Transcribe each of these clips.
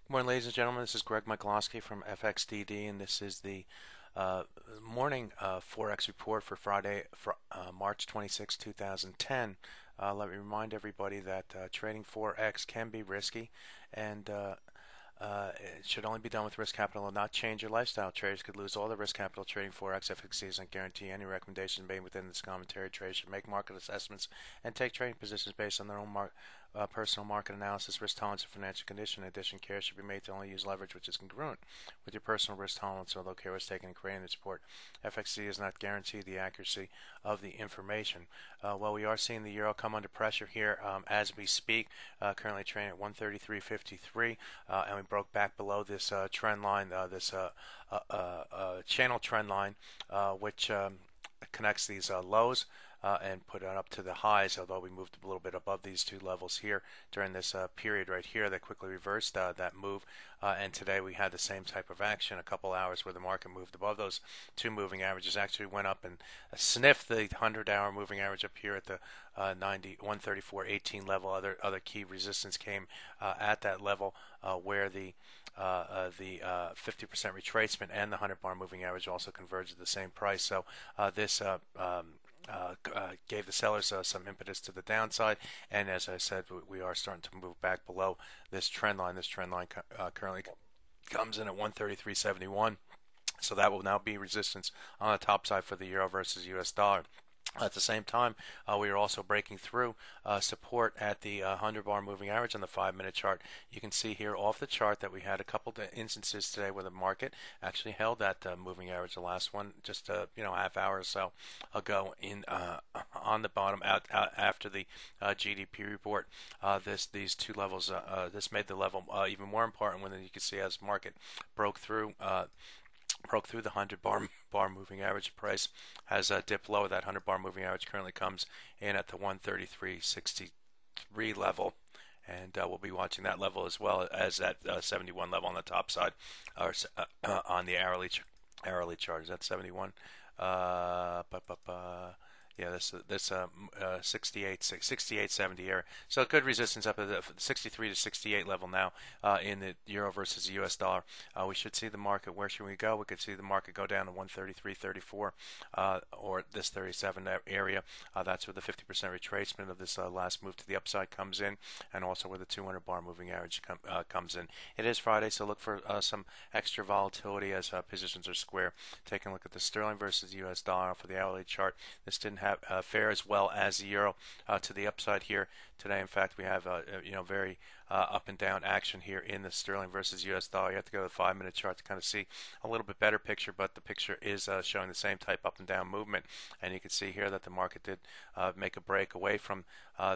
Good morning, ladies and gentlemen. This is MIchalowski from FXDD, and this is the morning Forex report for Friday, March 26, 2010. Let me remind everybody that trading Forex can be risky, and it should only be done with risk capital and not change your lifestyle. Traders could lose all their risk capital trading Forex. FXDD doesn't guarantee any recommendations made within this commentary. Traders should make market assessments and take trading positions based on their own personal market analysis, risk tolerance, and financial condition. In addition, care should be made to only use leverage which is congruent with your personal risk tolerance, although care was taken in creating this report. FXDD does not guarantee the accuracy of the information. Well, we are seeing the euro come under pressure here as we speak, currently trading at 133.53, and we broke back below this trend line, this channel trend line, which connects these lows and put it up to the highs, although we moved a little bit above these two levels here during this period right here that quickly reversed that move. And today we had the same type of action, a couple hours where the market moved above those two moving averages, actually went up and sniffed the 100-hour moving average up here at the 134.18 level. Other key resistance came at that level where the 50% retracement and the 100-bar moving average also converged at the same price. So this gave the sellers some impetus to the downside, and as I said, we are starting to move back below this trend line. This trend line currently comes in at 133.71, so that will now be resistance on the top side for the euro versus US dollar. At the same time, we are also breaking through support at the 100-bar moving average on the 5-minute chart. You can see here off the chart that we had a couple of instances today where the market actually held that moving average. The last one just half hour or so ago in on the bottom after the GDP report. These two levels, this made the level even more important when you can see as market broke through the 100-bar moving average. Price has dipped lower. That 100-bar moving average currently comes in at the 133.63 level, and we'll be watching that level as well as that 71 level on the top side, or on the hourly chart. Is that 71? Yeah, this 68.70 area. So good resistance up at the 63 to 68 level now in the euro versus the US dollar. We should see the market. Where should we go? We could see the market go down to 133.34 or this 37 area. That's where the 50% retracement of this last move to the upside comes in, and also where the 200-bar moving average comes in. It is Friday, so look for some extra volatility as positions are square. Taking a look at the sterling versus the US dollar for the hourly chart. This didn't fare as well as the euro to the upside here today. In fact, we have very up and down action here in the sterling versus US dollar. You have to go to the 5-minute chart to kind of see a little bit better picture, but the picture is showing the same type up and down movement, and you can see here that the market did make a break away from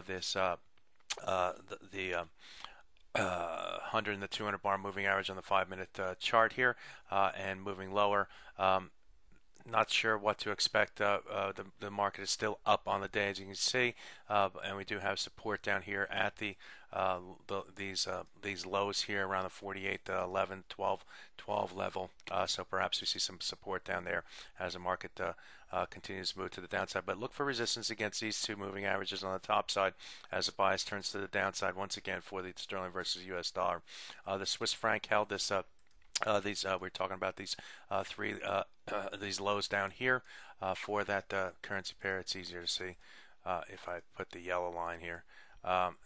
this the 100 and the 200-bar moving average on the 5-minute chart here, and moving lower. Not sure what to expect. The market is still up on the day, as you can see, and we do have support down here at these lows here around the 48.11, 12 level. So perhaps we see some support down there as the market continues to move to the downside. But look for resistance against these two moving averages on the top side as the bias turns to the downside once again for the sterling versus US dollar. The Swiss franc held this we're talking about these these lows down here for that currency pair. It's easier to see if I put the yellow line here.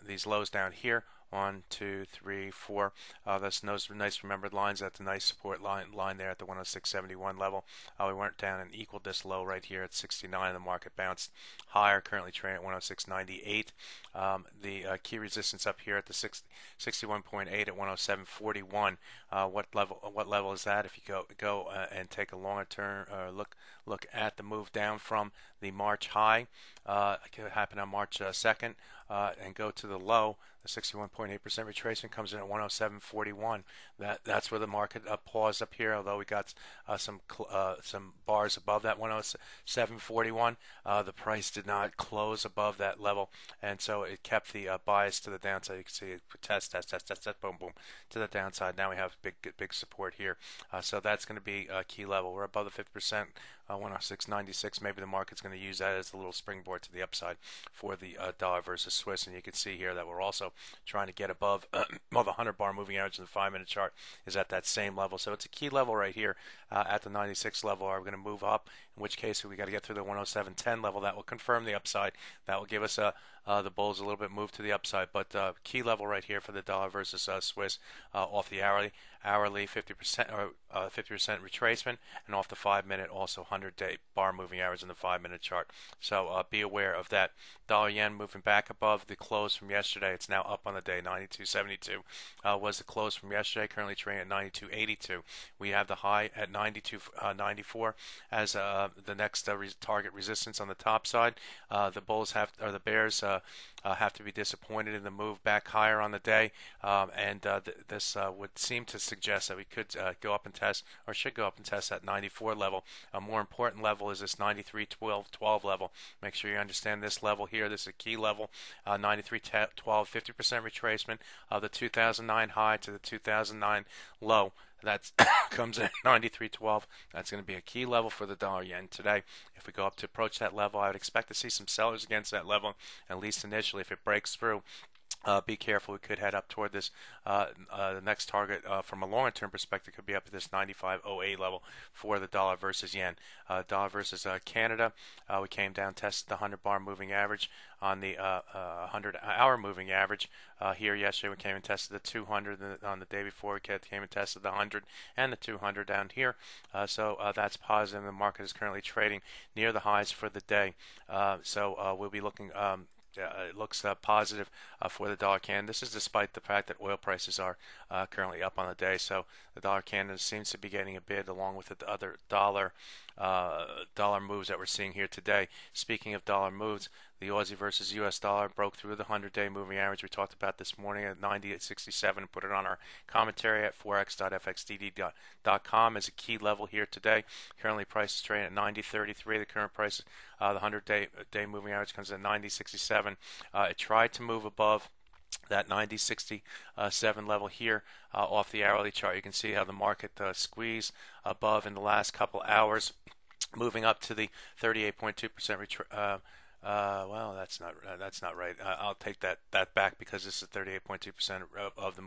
These lows down here, 1, 2, 3, 4. That's nice remembered lines. That's a nice support line there at the 106.71 level. We went down and equaled this low right here at 69. The market bounced higher, currently trading at 106.98. The key resistance up here at the 61.8 at 107.41. What level is that? If you go and take a longer term look at the move down from the March high, it happened on March 2nd, and go to the low. The 61.8% retracement comes in at 107.41. That's where the market paused up here. Although we got some bars above that 107.41, the price did not close above that level, and so it kept the bias to the downside. You can see it test, boom, boom to the downside. Now we have big support here. So that's going to be a key level. We're above the 50% 106.96. Maybe the market's going to use that as a little springboard to the upside for the dollar versus Swiss. And you can see here that we're also trying to get above well, the 100-bar moving average in the 5-minute chart is at that same level. So it's a key level right here at the 96 level. Are we going to move up? In which case we got to get through the 107.10 level. That will confirm the upside. That will give us the bulls a little bit move to the upside. But key level right here for the dollar versus Swiss off the hourly 50% or 50% retracement, and off the 5-minute also 100-day bar moving average in the 5-minute chart. So be aware of that. Dollar yen moving back above the close from yesterday. It's now up on the day. 92.72 was the close from yesterday. Currently trading at 92.82. We have the high at 92.94 as the next target resistance on the top side. The bulls the bears have to be disappointed in the move back higher on the day, and this would seem to suggest that we could go up and test, or should go up and test, that 94 level. A more important level is this 93.12 level. Make sure you understand this level here. This is a key level. 93.12, 50% retracement of the 2009 high to the 2009 low. That comes in at 93.12. That's going to be a key level for the dollar yen today. If we go up to approach that level, I would expect to see some sellers against that level, at least initially. If it breaks through, be careful. We could head up toward this. The next target from a longer-term perspective could be up at this 95.08 level for the dollar versus yen. Dollar versus Canada, we came down, tested the 100-bar moving average on the 100-hour moving average. Here yesterday we came and tested the 200. On the day before we came and tested the 100 and the 200 down here. So that's positive. The market is currently trading near the highs for the day. So we'll be looking. It looks positive for the dollar can. This is despite the fact that oil prices are currently up on the day. So the dollar can seems to be getting a bid along with the other dollar moves that we're seeing here today. Speaking of dollar moves, the Aussie versus US dollar broke through the 100-day moving average we talked about this morning at 98.67. Put it on our commentary at forex.fxdd.com as a key level here today. Currently price is trading at 90.33. The current price, the 100-day moving average comes at 90.67. It tried to move above that 90.67 level here off the hourly chart. You can see how the market squeezed above in the last couple hours, moving up to the 38.2% well, that's not right. I'll take that back, because this is 38.2% of the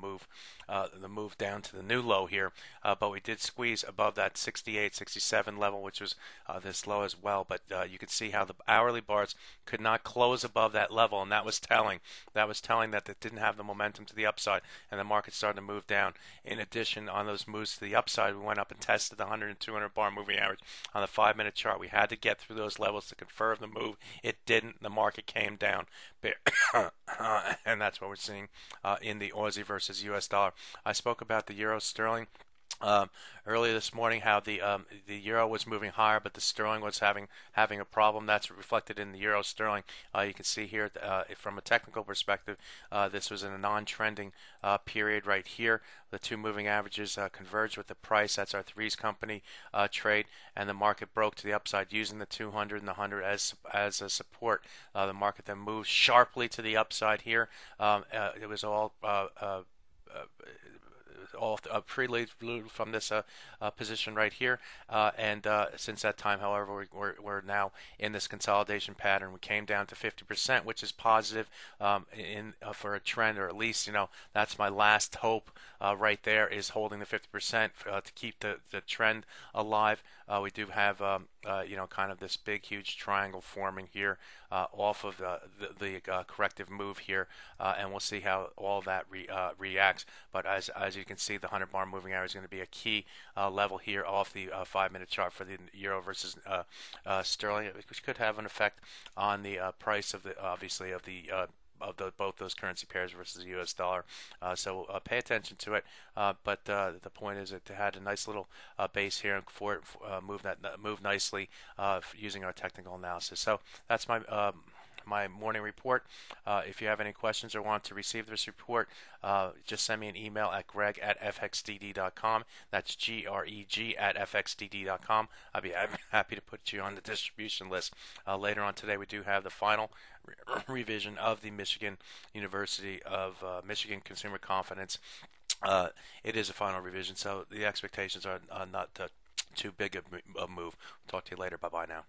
move down to the new low here. But we did squeeze above that 68.67 level, which was this low as well. But you could see how the hourly bars could not close above that level, and that was telling. That was telling that it didn't have the momentum to the upside, and the market started to move down. In addition, on those moves to the upside, we went up and tested the 100 and 200 bar moving average on the 5-minute chart. We had to get through those levels to confirm the move. It didn't. The market came down, and that's what we're seeing in the Aussie versus US dollar. I spoke about the euro sterling earlier this morning, how the euro was moving higher, but the sterling was having a problem. That's reflected in the euro sterling. You can see here from a technical perspective, this was in a non-trending period right here. The two moving averages converged with the price. That's our Threes Company trade, and the market broke to the upside using the 200 and the 100 as a support. The market then moved sharply to the upside here. It was all prelude from this position right here, and since that time, however, we're now in this consolidation pattern. We came down to 50%, which is positive for a trend, or at least, that's my last hope right there, is holding the 50% to keep the trend alive. We do have kind of this big huge triangle forming here off of the corrective move here, and we'll see how all that reacts. But as you can see, the 100-bar moving average is going to be a key level here off the 5-minute chart for the euro versus sterling, which could have an effect on the price of both those currency pairs versus the U.S. dollar. So pay attention to it. But the point is that it had a nice little base here, and for it move nicely using our technical analysis. So that's my morning report. If you have any questions or want to receive this report, just send me an email at greg@fxdd.com. That's greg@fxdd.com. I'll be happy to put you on the distribution list. Later on today, we do have the final revision of the Michigan University of Michigan Consumer Confidence. It is a final revision, so the expectations are not too big a move. Talk to you later. Bye bye now.